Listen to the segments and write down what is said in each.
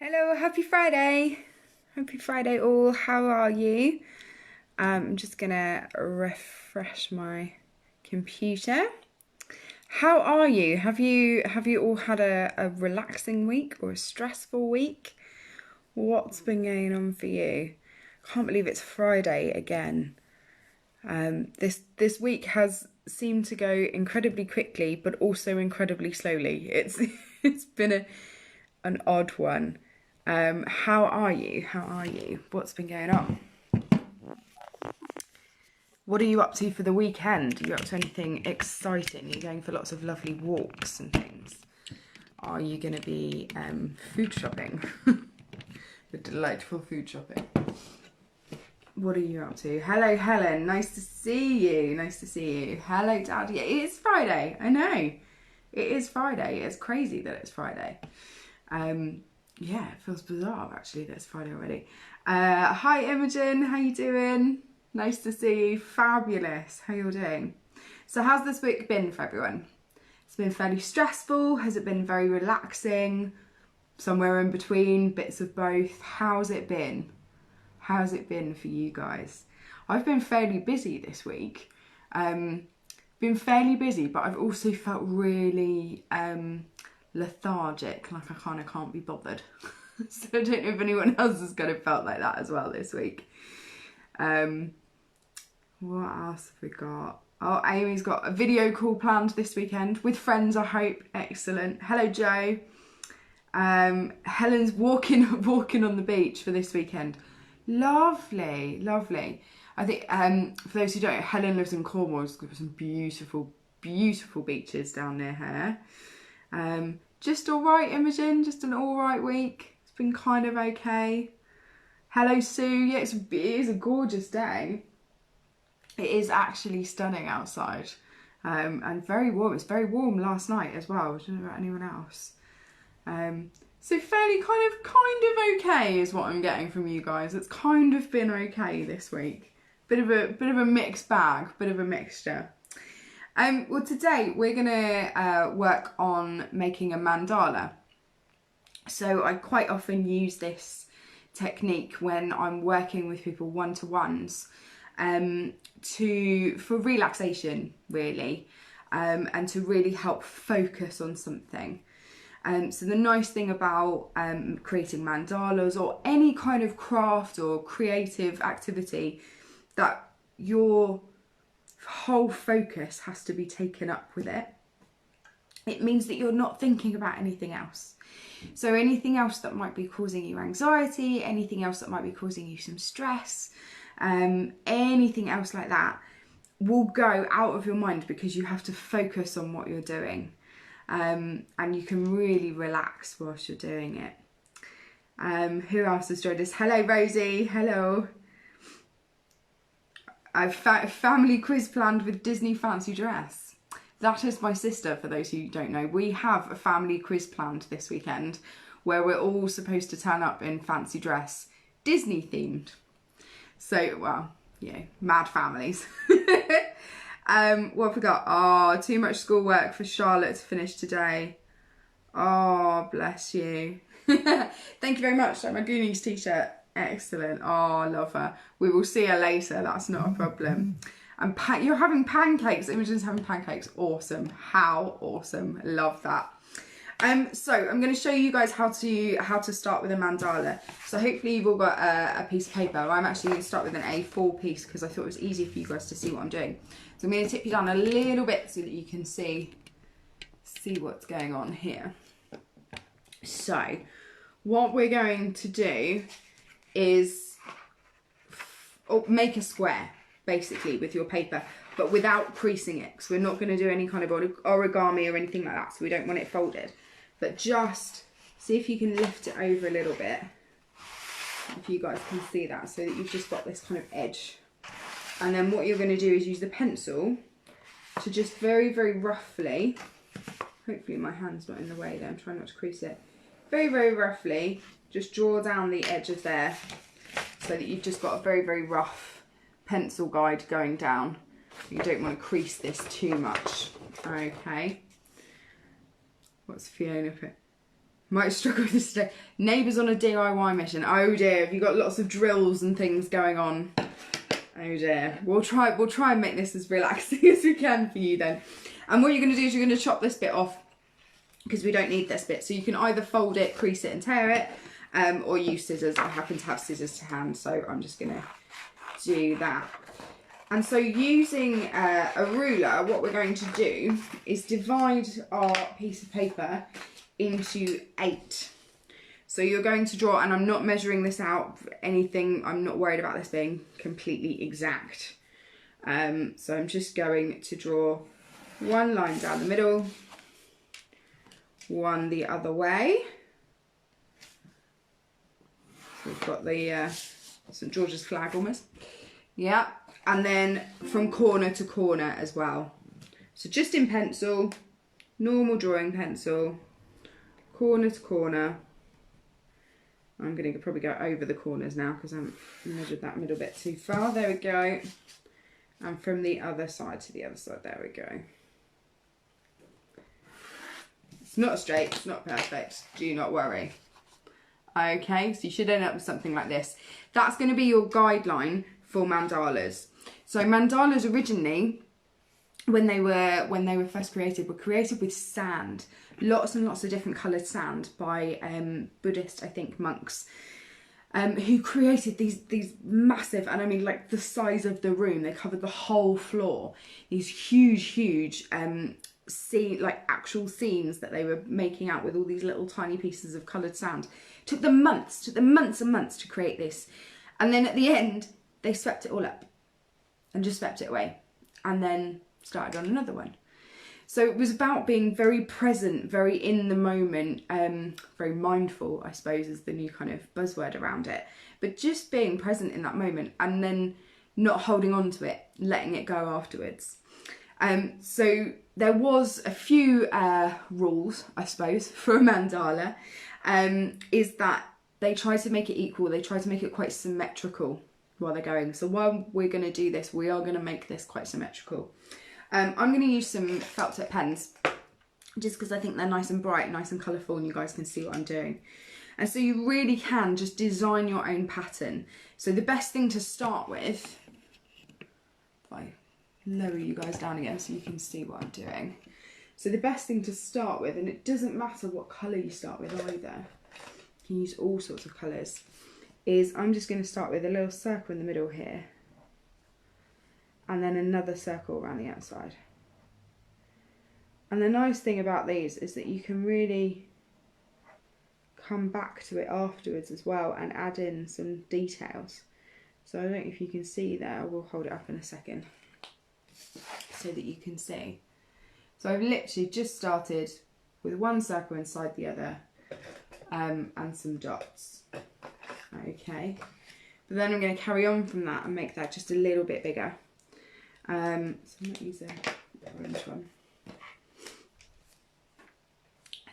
Hello, happy Friday. Happy Friday all. How are you? I'm just gonna refresh my computer. How are you? Have you all had a relaxing week or a stressful week? What's been going on for you? Can't believe it's Friday again. This week has seemed to go incredibly quickly, but also incredibly slowly. It's been an odd one. How are you? How are you? What's been going on? What are you up to for the weekend? Are you up to anything exciting? Are you going for lots of lovely walks and things? Are you going to be food shopping? The delightful food shopping. What are you up to? Hello, Helen. Nice to see you. Nice to see you. Hello, Dad. Yeah, it is Friday. I know. It is Friday. It's crazy that it's Friday. Yeah, it feels bizarre actually that it's Friday already. Hi Imogen, how you doing? Nice to see you. Fabulous. How you doing? So how's this week been for everyone? It's been fairly stressful. Has it been very relaxing? Somewhere in between, bits of both. How's it been? How's it been for you guys? I've been fairly busy this week. Been fairly busy, but I've also felt really lethargic, like I kind of can't be bothered. So I don't know if anyone else has kind of felt like that as well this week. What else have we got? Oh, Amy's got a video call planned this weekend with friends, I hope. Excellent. Hello, Joe. Helen's walking on the beach for this weekend. Lovely, lovely. I think for those who don't know, Helen lives in Cornwall. There's got some beautiful, beautiful beaches down near her. Just all right, Imogen. Just an all right week. It's been kind of okay. Hello, Sue. Yeah, it is a gorgeous day. It is actually stunning outside, and very warm. It's very warm last night as well. I don't know about anyone else. So fairly kind of okay is what I'm getting from you guys. It's kind of been okay this week. Bit of a mixed bag. Bit of a mixture. Well, today we're gonna work on making a mandala. So I quite often use this technique when I'm working with people one-to-ones, for relaxation really, and to really help focus on something. So the nice thing about creating mandalas or any kind of craft or creative activity, that your whole focus has to be taken up with it. It means that you're not thinking about anything else. So anything else that might be causing you anxiety, anything else that might be causing you some stress, anything else like that will go out of your mind because you have to focus on what you're doing. And you can really relax whilst you're doing it. Who else has joined us? Hello, Rosie. Hello. I've family quiz planned with Disney fancy dress. That is my sister, for those who don't know. We have a family quiz planned this weekend where we're all supposed to turn up in fancy dress, Disney themed. So, well, you know, mad families. What have we got? Oh, too much schoolwork for Charlotte to finish today. Oh, bless you. Thank you very much. Like my Goonies t-shirt. Excellent. Oh, I love her. We will see her later. That's not a problem. And you're having pancakes. Imogen's having pancakes. Awesome. How awesome. Love that. So I'm going to show you guys how to start with a mandala. So hopefully you've all got a piece of paper. I'm actually going to start with an A4 piece because I thought it was easier for you guys to see what I'm doing. So I'm going to tip you down a little bit so that you can see what's going on here. So what we're going to do is make a square basically with your paper, but without creasing it, because we're not going to do any kind of origami or anything like that, so we don't want it folded. But just see if you can lift it over a little bit, if you guys can see that, so that you've just got this kind of edge. And then what you're going to do is use the pencil to just very, very roughly, hopefully my hand's not in the way there, I'm trying not to crease it, very, very roughly just draw down the edge of there so that you've just got a very, very rough pencil guide going down. You don't want to crease this too much. Okay. What's Fiona put? Might struggle with this today. Neighbours on a DIY mission. Oh dear, have you got lots of drills and things going on? Oh dear. We'll try and make this as relaxing as we can for you then. And what you're going to do is you're going to chop this bit off, because we don't need this bit. So you can either fold it, crease it and tear it, or use scissors. I happen to have scissors to hand, so I'm just going to do that. And so using a ruler, what we're going to do is divide our piece of paper into 8. So you're going to draw, and I'm not measuring this out for anything, I'm not worried about this being completely exact. So I'm just going to draw one line down the middle, one the other way. So we've got the St George's flag almost. Yeah, and then from corner to corner as well. So just in pencil, normal drawing pencil, corner to corner. I'm going to probably go over the corners now because I haven't measured that middle bit too far. There we go. And from the other side to the other side, there we go. It's not straight, it's not perfect, do not worry. Okay, so you should end up with something like this. That's going to be your guideline for mandalas. So mandalas originally, when they were first created, were created with sand. Lots and lots of different coloured sand by Buddhist, I think, monks, who created these massive, and I mean like the size of the room, they covered the whole floor. These huge actual scenes that they were making out with all these little tiny pieces of coloured sand. Took them months and months to create this. And then at the end, they swept it all up and just swept it away, and then started on another one. So it was about being very present, very in the moment, very mindful, I suppose, is the new kind of buzzword around it. But just being present in that moment and then not holding on to it, letting it go afterwards. So there was a few rules, I suppose, for a mandala, is that they try to make it equal, they try to make it quite symmetrical while they're going. So while we're going to do this, we are going to make this quite symmetrical. I'm going to use some felt tip pens, just because I think they're nice and bright, nice and colourful, and you guys can see what I'm doing. And so you really can just design your own pattern. So the best thing to start with, if I lower you guys down again so you can see what I'm doing. So the best thing to start with, and it doesn't matter what colour you start with either, you can use all sorts of colours, is I'm just going to start with a little circle in the middle here, and then another circle around the outside. And the nice thing about these is that you can really come back to it afterwards as well and add in some details. So I don't know if you can see there, I will hold it up in a second so that you can see. So I've literally just started with one circle inside the other, and some dots. Okay, but then I'm going to carry on from that and make that just a little bit bigger. So I'm going to use a orange one.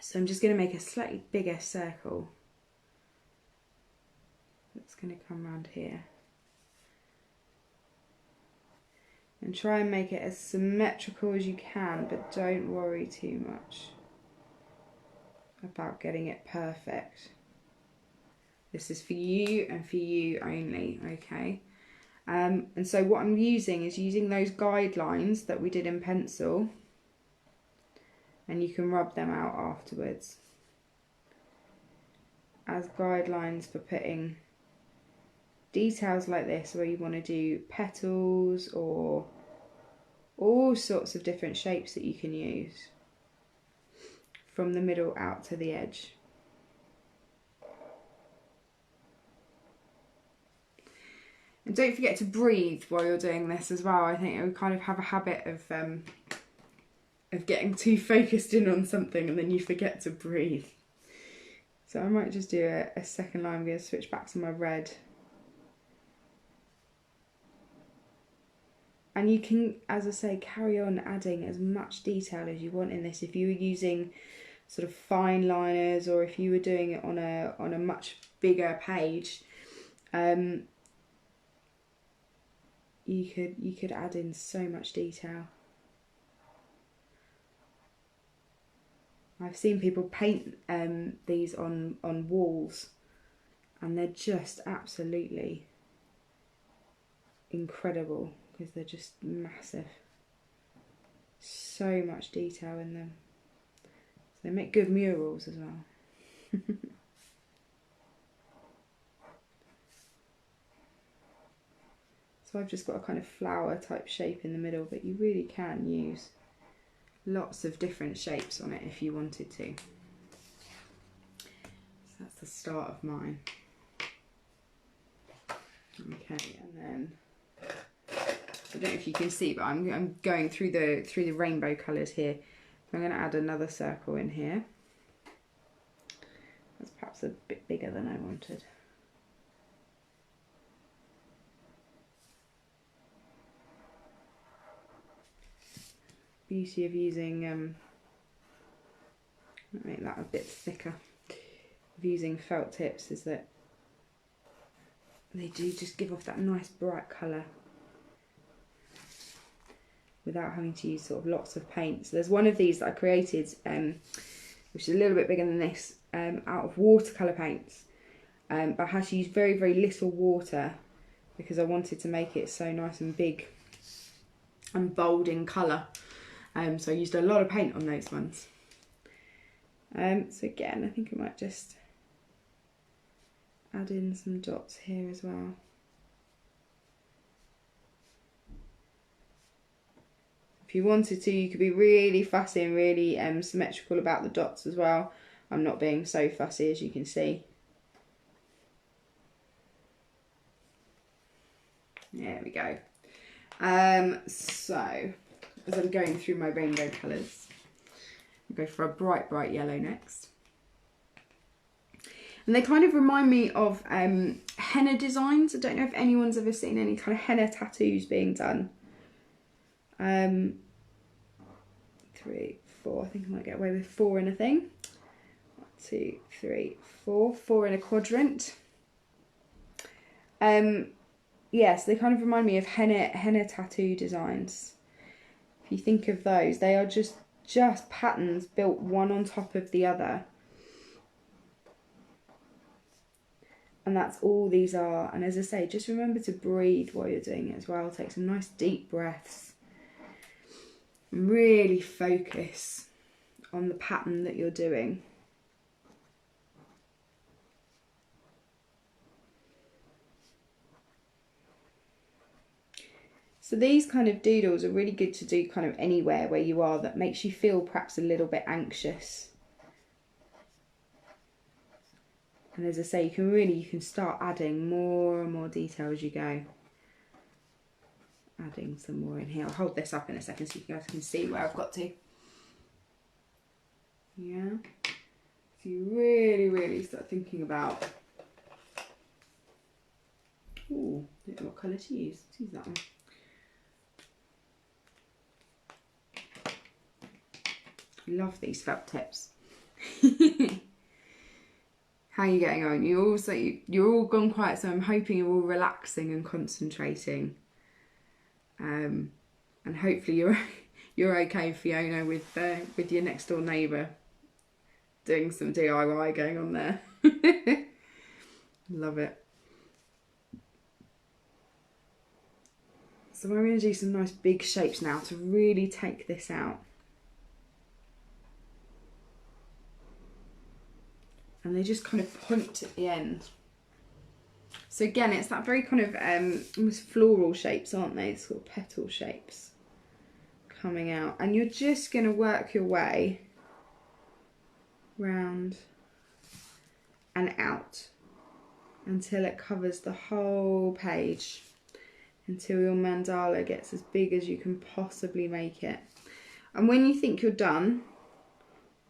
So I'm just going to make a slightly bigger circle that's going to come around here. And try and make it as symmetrical as you can, but don't worry too much about getting it perfect. This is for you and for you only, okay? And so what I'm using is using those guidelines that we did in pencil, and you can rub them out afterwards as guidelines for putting details like this, where you want to do petals or all sorts of different shapes that you can use from the middle out to the edge. And don't forget to breathe while you're doing this as well. I think we kind of have a habit of getting too focused in on something and then you forget to breathe. So I might just do a second line. I'm going to switch back to my red. And you can, as I say, carry on adding as much detail as you want in this. If you were using sort of fine liners, or if you were doing it on a much bigger page, you could add in so much detail. I've seen people paint these on walls, and they're just absolutely incredible because they're just massive. So much detail in them. So they make good murals as well. So I've just got a kind of flower type shape in the middle, but you really can use lots of different shapes on it if you wanted to. So that's the start of mine. Okay, and then I don't know if you can see, but I'm going through the rainbow colours here. I'm going to add another circle in here. That's perhaps a bit bigger than I wanted. Beauty of using make that a bit thicker, of using felt tips is that they do just give off that nice bright colour without having to use sort of lots of paint. So there's one of these that I created which is a little bit bigger than this, out of watercolour paints, but I had to use very, very little water because I wanted to make it so nice and big and bold in colour. So I used a lot of paint on those ones. So again, I think I might just add in some dots here as well. If you wanted to, you could be really fussy and really symmetrical about the dots as well. I'm not being so fussy, as you can see. There we go. So, as I'm going through my rainbow colours, I'll go for a bright, bright yellow next. And they kind of remind me of henna designs. I don't know if anyone's ever seen any kind of henna tattoos being done. 3, 4, I think I might get away with 4 in a thing. 1, 2, 3, 4, 4 in a quadrant. Yes, they kind of remind me of henna tattoo designs. If you think of those, they are just patterns built one on top of the other. And that's all these are. And as I say, just remember to breathe while you're doing it as well. Take some nice deep breaths. Really focus on the pattern that you're doing. So these kind of doodles are really good to do kind of anywhere where you are that makes you feel perhaps a little bit anxious. And as I say, you can start adding more and more detail as you go. Adding some more in here. I'll hold this up in a second so you guys can see where I've got to. Yeah. So you really, really start thinking about, ooh, I don't know what colour to use. Let's use that one. Love these felt tips. How are you getting on? You're all gone quiet, so I'm hoping you're all relaxing and concentrating. And hopefully you're okay, Fiona, with your next door neighbour doing some DIY going on there. Love it. So we're going to do some nice big shapes now to really take this out. And they just kind of point at the end. So again, it's that very kind of almost floral shapes, aren't they? Sort of petal shapes coming out. And you're just going to work your way round and out until it covers the whole page, until your mandala gets as big as you can possibly make it. And when you think you're done,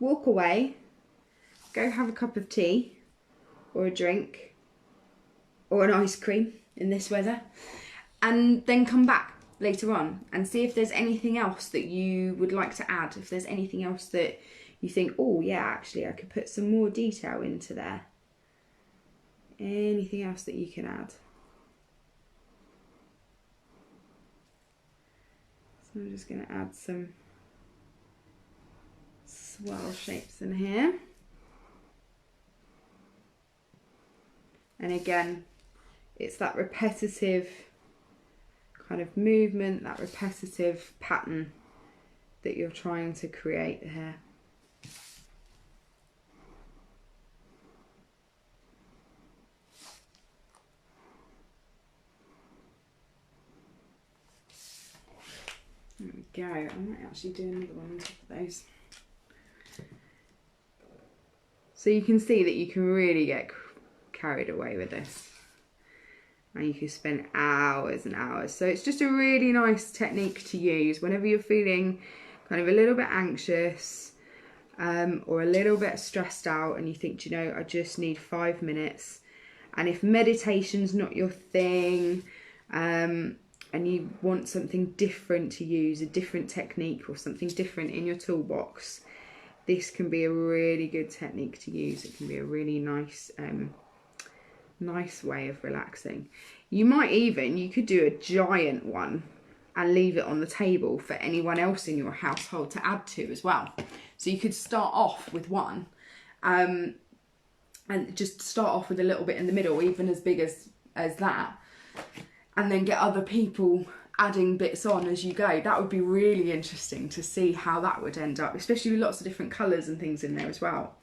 walk away, go have a cup of tea or a drink or an ice cream in this weather, and then come back later on and see if there's anything else that you would like to add. If there's anything else that you think, oh yeah, actually I could put some more detail into there. Anything else that you can add. So I'm just going to add some swirl shapes in here. And again, it's that repetitive kind of movement, that repetitive pattern that you're trying to create here. There we go. I might actually do another one on top of those. So you can see that you can really get carried away with this. And you can spend hours and hours. So it's just a really nice technique to use whenever you're feeling kind of a little bit anxious or a little bit stressed out and you think, you know, I just need 5 minutes. And if meditation's not your thing, and you want something different to use, a different technique or something different in your toolbox, this can be a really good technique to use. It can be a really nice nice way of relaxing. You could do a giant one and leave it on the table for anyone else in your household to add to as well. So you could start off with one and just start off with a little bit in the middle, even as big as that, and then get other people adding bits on as you go. That would be really interesting to see how that would end up, especially with lots of different colours and things in there as well.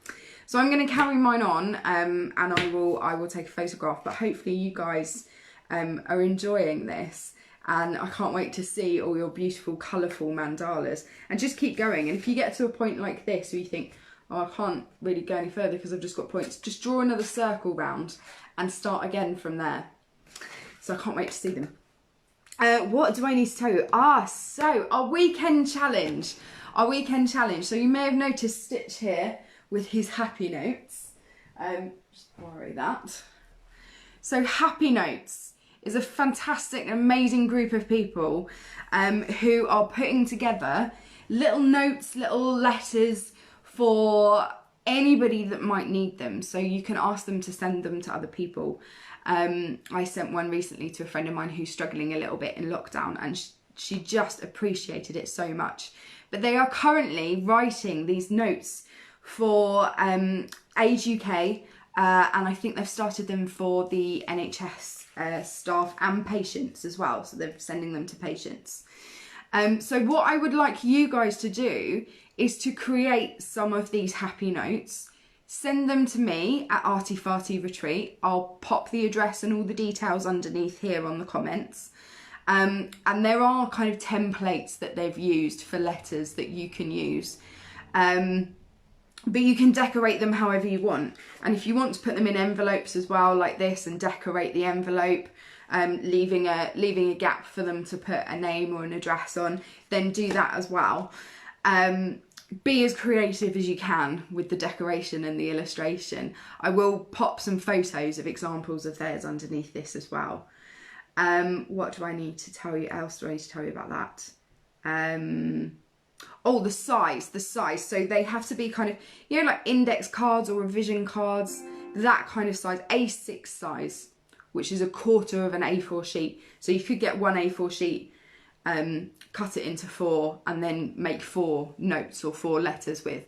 So I'm going to carry mine on and I will take a photograph, but hopefully you guys are enjoying this, and I can't wait to see all your beautiful colourful mandalas, and just keep going. And if you get to a point like this where you think, oh, I can't really go any further because I've just got points, just draw another circle round and start again from there. So I can't wait to see them. What do I need to tell you? So our weekend challenge. So you may have noticed Stitch here with his happy notes. Just borrow that. So Happy Notes is a fantastic, amazing group of people who are putting together little notes, little letters for anybody that might need them. So you can ask them to send them to other people. I sent one recently to a friend of mine who's struggling a little bit in lockdown, and she just appreciated it so much. But they are currently writing these notes for Age UK, and I think they've started them for the NHS staff and patients as well. So they're sending them to patients. So what I would like you guys to do is to create some of these happy notes. Send them to me at Arty Farty Retreat. I'll pop the address and all the details underneath here on the comments. And there are kind of templates that they've used for letters that you can use. But you can decorate them however you want. And if you want to put them in envelopes as well, like this, and decorate the envelope, leaving a gap for them to put a name or an address on, then do that as well. Be as creative as you can with the decoration and the illustration. I will pop some photos of examples of theirs underneath this as well. What do I need to tell you else? Do I need to tell you about that? Oh, the size. So they have to be kind of, you know, like index cards or revision cards, that kind of size, A6 size, which is 1/4 of an A4 sheet. So you could get one A4 sheet, cut it into 4 and then make 4 notes or 4 letters with.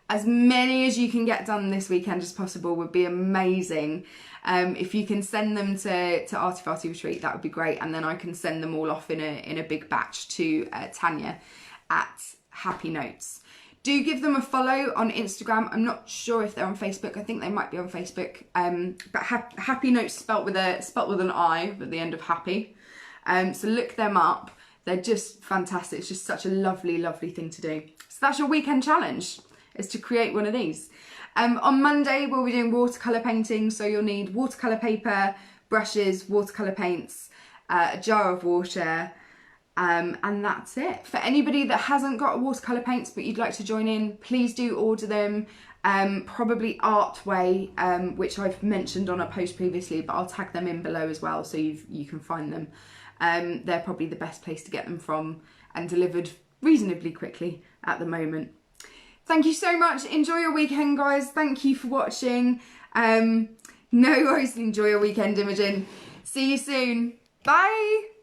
As many as you can get done this weekend as possible would be amazing. If you can send them to Arty Farty Retreat, that would be great. And then I can send them all off in a big batch to Tanya at Happy Notes. Do give them a follow on Instagram. I'm not sure if they're on Facebook. I think they might be on Facebook. But Happy Notes spelt with an I at the end of happy. So look them up. They're just fantastic. It's just such a lovely, lovely thing to do. So that's your weekend challenge, is to create one of these. On Monday, we'll be doing watercolour painting. So you'll need watercolour paper, brushes, watercolour paints, a jar of water, and that's it. For anybody that hasn't got watercolour paints but you'd like to join in, please do order them. Probably Artway, which I've mentioned on a post previously, but I'll tag them in below as well so you can find them. They're probably the best place to get them from, and delivered reasonably quickly at the moment. Thank you so much. Enjoy your weekend, guys. Thank you for watching. No worries. Enjoy your weekend, Imogen. See you soon. Bye.